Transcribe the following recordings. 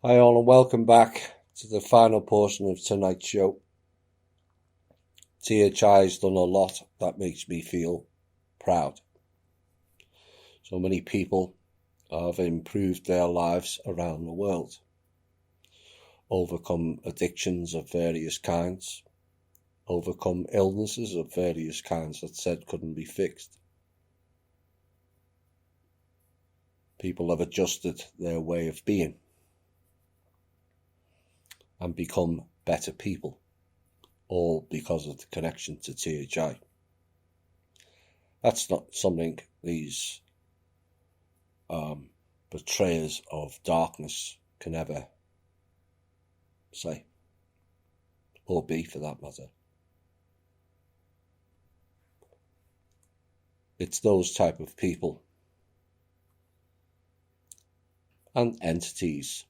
Hi all and welcome back to the final portion of tonight's show. THI's done a lot that makes me feel proud. So many people have improved their lives around the world, overcome addictions of various kinds, overcome illnesses of various kinds that said couldn't be fixed. People have adjusted their way of being and become better people, all because of the connection to THI. That's not something these betrayers of darkness can ever say, or be for that matter. It's those type of people and entities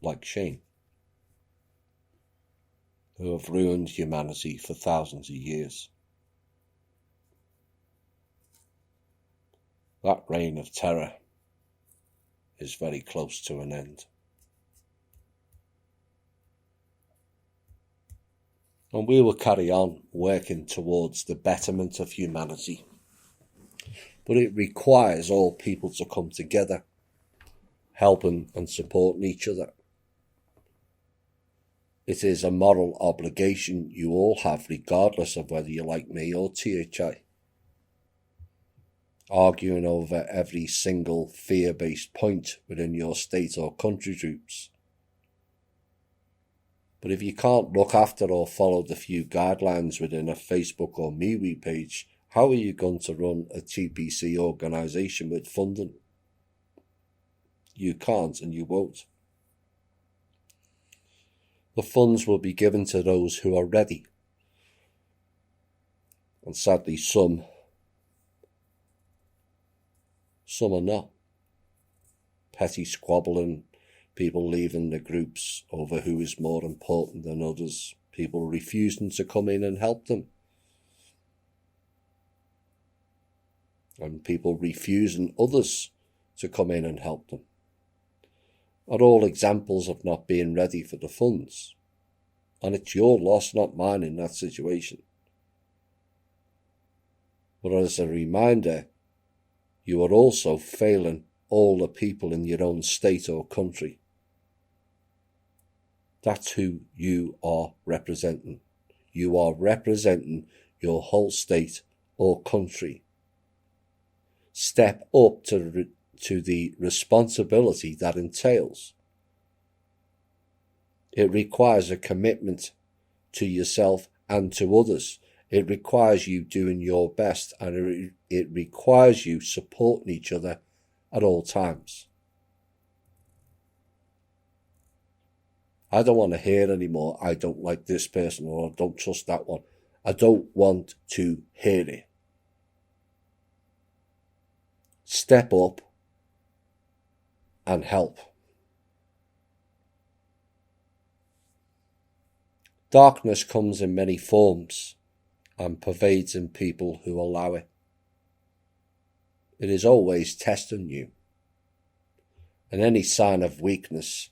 like Shane, who have ruined humanity for thousands of years. That reign of terror is very close to an end. And we will carry on working towards the betterment of humanity. But it requires all people to come together, helping and supporting each other. It is a moral obligation you all have, regardless of whether you like me or THI. Arguing over every single fear-based point within your state or country groups. But if you can't look after or follow the few guidelines within a Facebook or MeWe page, how are you going to run a TPC organisation with funding? You can't and you won't. The funds will be given to those who are ready. And sadly, some are not. Petty squabbling, people leaving the groups over who is more important than others, people refusing to come in and help them. And people refusing others to come in and help them. Are all examples of not being ready for the funds. And it's your loss, not mine, in that situation. But as a reminder, you are also failing all the people in your own state or country. That's who you are representing. You are representing your whole state or country. Step up to the responsibility that entails. It requires a commitment to yourself and to others. It requires you doing your best, and it requires you supporting each other at all times. I don't want to hear anymore, I don't like this person, or I don't trust that one. I don't want to hear it. Step up and help. Darkness comes in many forms and pervades in people who allow it. It is always testing you, and any sign of weakness,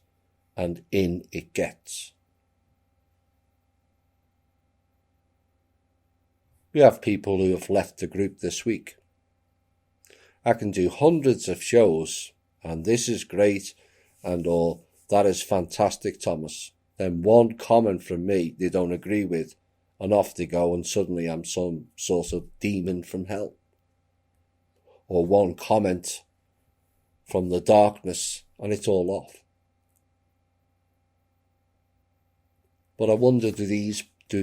and in it gets. We have people who have left the group this week. I can do hundreds of shows, and this is great, and all, that is fantastic, Thomas. Then one comment from me they don't agree with, and off they go, and suddenly I'm some sort of demon from hell. Or one comment from the darkness, and it's all off. But I wonder, do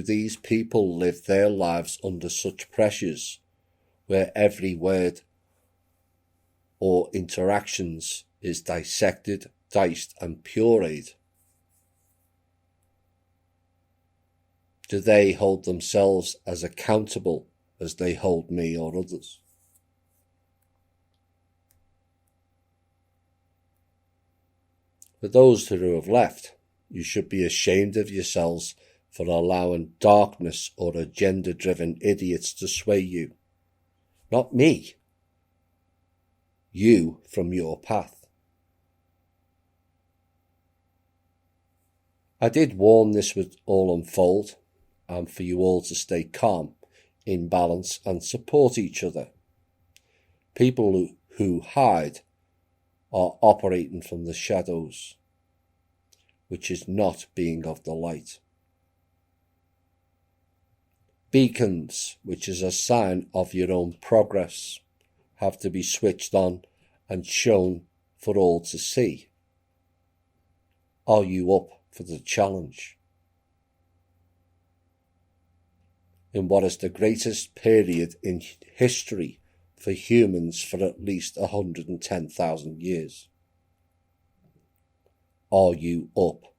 these people live their lives under such pressures, where every word or interactions is dissected, diced, and pureed? Do they hold themselves as accountable as they hold me or others? For those who have left, you should be ashamed of yourselves for allowing darkness or agenda-driven idiots to sway you. Not me. You from your path. I did warn this would all unfold, and for you all to stay calm, in balance, and support each other. People who hide are operating from the shadows, which is not being of the light. Beacons, which is a sign of your own progress, have to be switched on and shown for all to see. Are you up for the challenge? In what is the greatest period in history for humans for at least 110,000 years? Are you up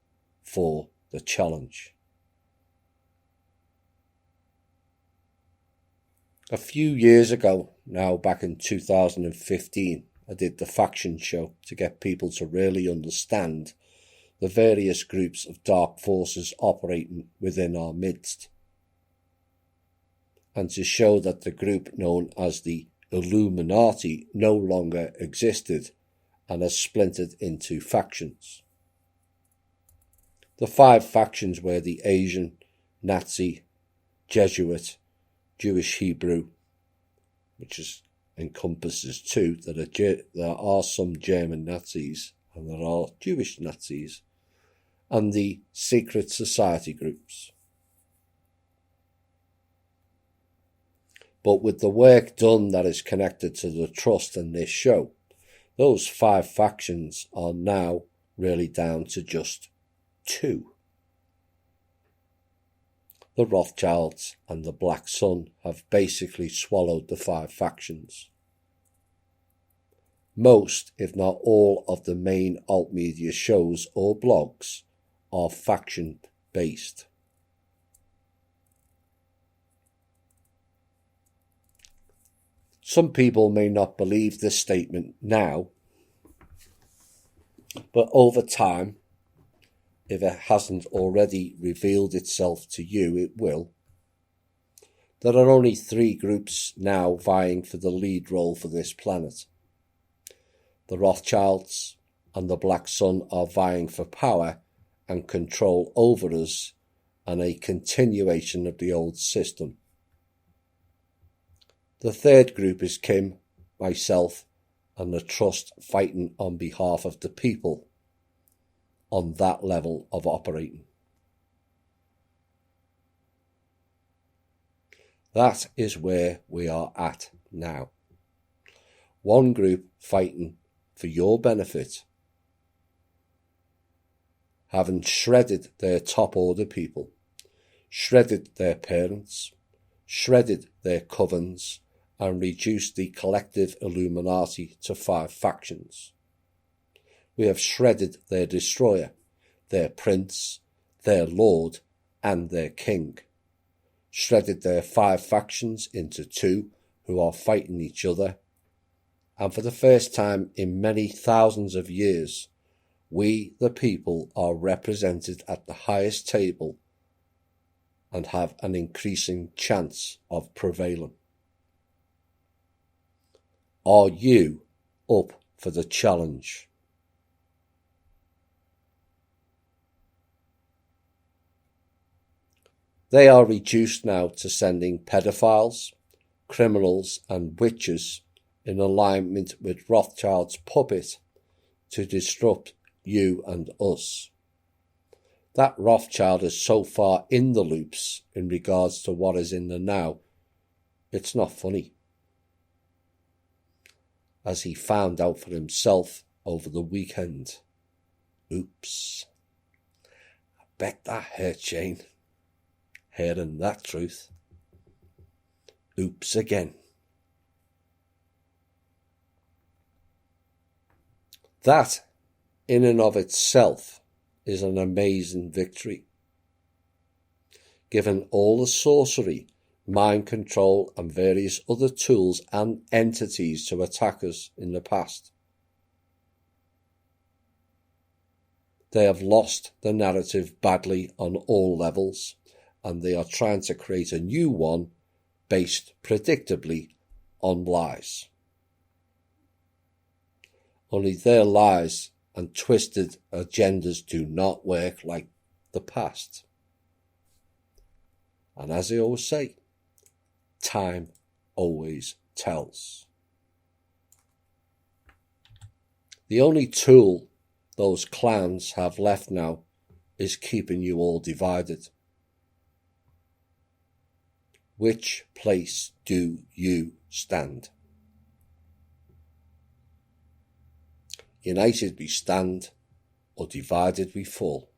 for the challenge? A few years ago, now back in 2015, I did the Faction Show to get people to really understand the various groups of dark forces operating within our midst, and to show that the group known as the Illuminati no longer existed and has splintered into factions. The 5 factions were the Asian, Nazi, Jesuit, Jewish Hebrew, which encompasses 2. There are some German Nazis and there are Jewish Nazis, and the secret society groups. But with the work done that is connected to the trust in this show, those 5 factions are now really down to just 2. The Rothschilds and the Black Sun have basically swallowed the 5 factions. Most, if not all, of the main alt media shows or blogs are faction-based. Some people may not believe this statement now, but over time, if it hasn't already revealed itself to you, it will. There are only 3 groups now vying for the lead role for this planet. The Rothschilds and the Black Sun are vying for power and control over us and a continuation of the old system. The 3rd group is Kim, myself, and the Trust fighting on behalf of the people on that level of operating. That is where we are at now. One group fighting for your benefit, having shredded their top order people, shredded their parents, shredded their covens, and reduced the collective Illuminati to 5 factions. We have shredded their destroyer, their prince, their lord, and their king. Shredded their 5 factions into 2 who are fighting each other. And for the first time in many thousands of years, we, the people, are represented at the highest table and have an increasing chance of prevailing. Are you up for the challenge? They are reduced now to sending pedophiles, criminals and witches in alignment with Rothschild's puppet to disrupt you and us. That Rothschild is so far in the loops in regards to what is in the now, it's not funny. As he found out for himself over the weekend. Oops. I bet that hurt, Shane. Hearing that truth. Oops again. That, in and of itself, is an amazing victory. Given all the sorcery, mind control, and various other tools and entities to attack us in the past, they have lost the narrative badly on all levels, and they are trying to create a new one based predictably on lies. Only their lies and twisted agendas do not work like the past. And as I always say, time always tells. The only tool those clans have left now is keeping you all divided. Which place do you stand? United we stand, or divided we fall.